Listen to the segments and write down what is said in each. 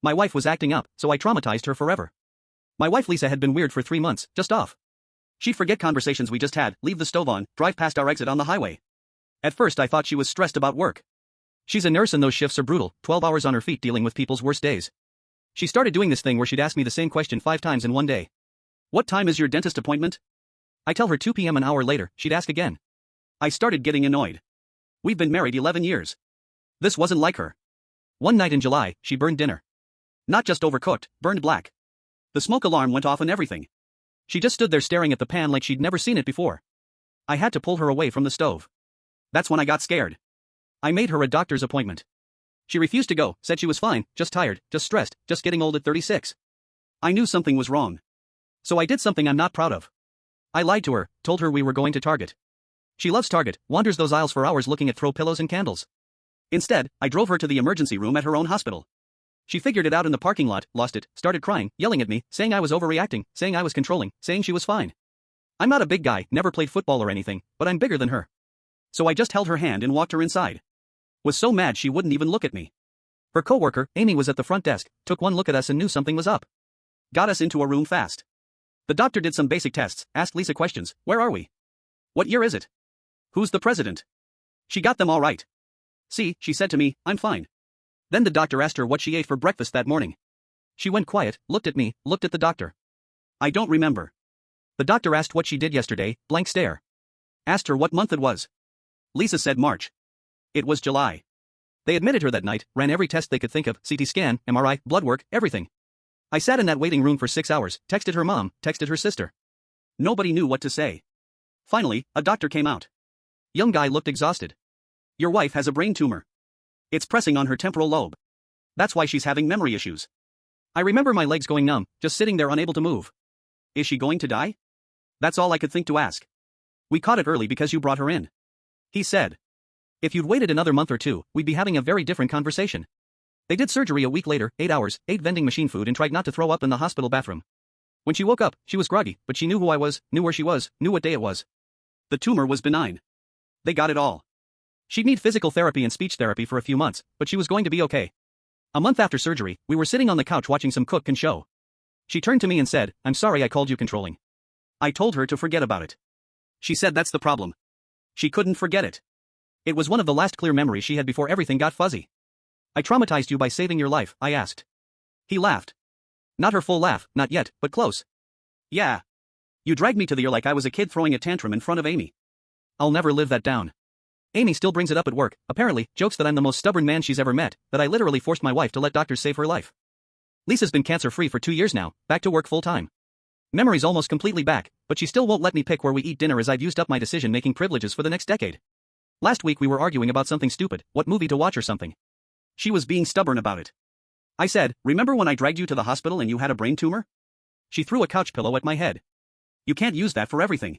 My wife was acting up, so I traumatized her forever. My wife Lisa had been weird for 3 months, just off. She'd forget conversations we just had, leave the stove on, drive past our exit on the highway. At first I thought she was stressed about work. She's a nurse and those shifts are brutal, 12 hours on her feet dealing with people's worst days. She started doing this thing where she'd ask me the same question 5 times in one day. What time is your dentist appointment? I tell her 2 p.m. An hour later, she'd ask again. I started getting annoyed. We've been married 11 years. This wasn't like her. One night in July, she burned dinner. Not just overcooked, burned black. The smoke alarm went off and everything. She just stood there staring at the pan like she'd never seen it before. I had to pull her away from the stove. That's when I got scared. I made her a doctor's appointment. She refused to go, said she was fine, just tired, just stressed, just getting old at 36. I knew something was wrong. So I did something I'm not proud of. I lied to her, told her we were going to Target. She loves Target, wanders those aisles for hours looking at throw pillows and candles. Instead, I drove her to the emergency room at her own hospital. She figured it out in the parking lot, lost it, started crying, yelling at me, saying I was overreacting, saying I was controlling, saying she was fine. I'm not a big guy, never played football or anything, but I'm bigger than her. So I just held her hand and walked her inside. Was so mad she wouldn't even look at me. Her coworker, Amy, was at the front desk, took one look at us and knew something was up. Got us into a room fast. The doctor did some basic tests, asked Lisa questions. Where are we? What year is it? Who's the president? She got them all right. See, she said to me, I'm fine. Then the doctor asked her what she ate for breakfast that morning. She went quiet, looked at me, looked at the doctor. I don't remember. The doctor asked what she did yesterday, blank stare. Asked her what month it was. Lisa said March. It was July. They admitted her that night, ran every test they could think of, CT scan, MRI, blood work, everything. I sat in that waiting room for 6 hours, texted her mom, texted her sister. Nobody knew what to say. Finally, a doctor came out. Young guy looked exhausted. Your wife has a brain tumor. It's pressing on her temporal lobe. That's why she's having memory issues. I remember my legs going numb, just sitting there unable to move. Is she going to die? That's all I could think to ask. We caught it early because you brought her in. He said. If you'd waited another month or two, we'd be having a very different conversation. They did surgery a week later, 8 hours, ate vending machine food and tried not to throw up in the hospital bathroom. When she woke up, she was groggy, but she knew who I was, knew where she was, knew what day it was. The tumor was benign. They got it all. She'd need physical therapy and speech therapy for a few months, but she was going to be okay. A month after surgery, we were sitting on the couch watching some Cook and show. She turned to me and said, I'm sorry I called you controlling. I told her to forget about it. She said that's the problem. She couldn't forget it. It was one of the last clear memories she had before everything got fuzzy. I traumatized you by saving your life, I asked. He laughed. Not her full laugh, not yet, but close. Yeah. You dragged me to the ear like I was a kid throwing a tantrum in front of Amy. I'll never live that down. Amy still brings it up at work, apparently, jokes that I'm the most stubborn man she's ever met, that I literally forced my wife to let doctors save her life. Lisa's been cancer-free for 2 years now, back to work full-time. Memory's almost completely back, but she still won't let me pick where we eat dinner as I've used up my decision-making privileges for the next decade. Last week we were arguing about something stupid, what movie to watch or something. She was being stubborn about it. I said, remember when I dragged you to the hospital and you had a brain tumor? She threw a couch pillow at my head. You can't use that for everything.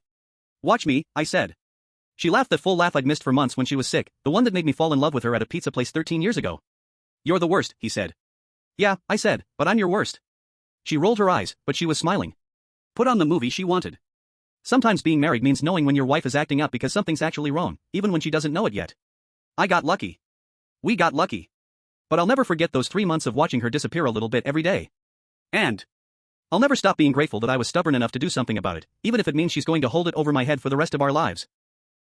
Watch me, I said. She laughed that full laugh I'd missed for months when she was sick, the one that made me fall in love with her at a pizza place 13 years ago. You're the worst, he said. Yeah, I said, but I'm your worst. She rolled her eyes, but she was smiling. Put on the movie she wanted. Sometimes being married means knowing when your wife is acting up because something's actually wrong, even when she doesn't know it yet. I got lucky. We got lucky. But I'll never forget those 3 months of watching her disappear a little bit every day. And I'll never stop being grateful that I was stubborn enough to do something about it, even if it means she's going to hold it over my head for the rest of our lives.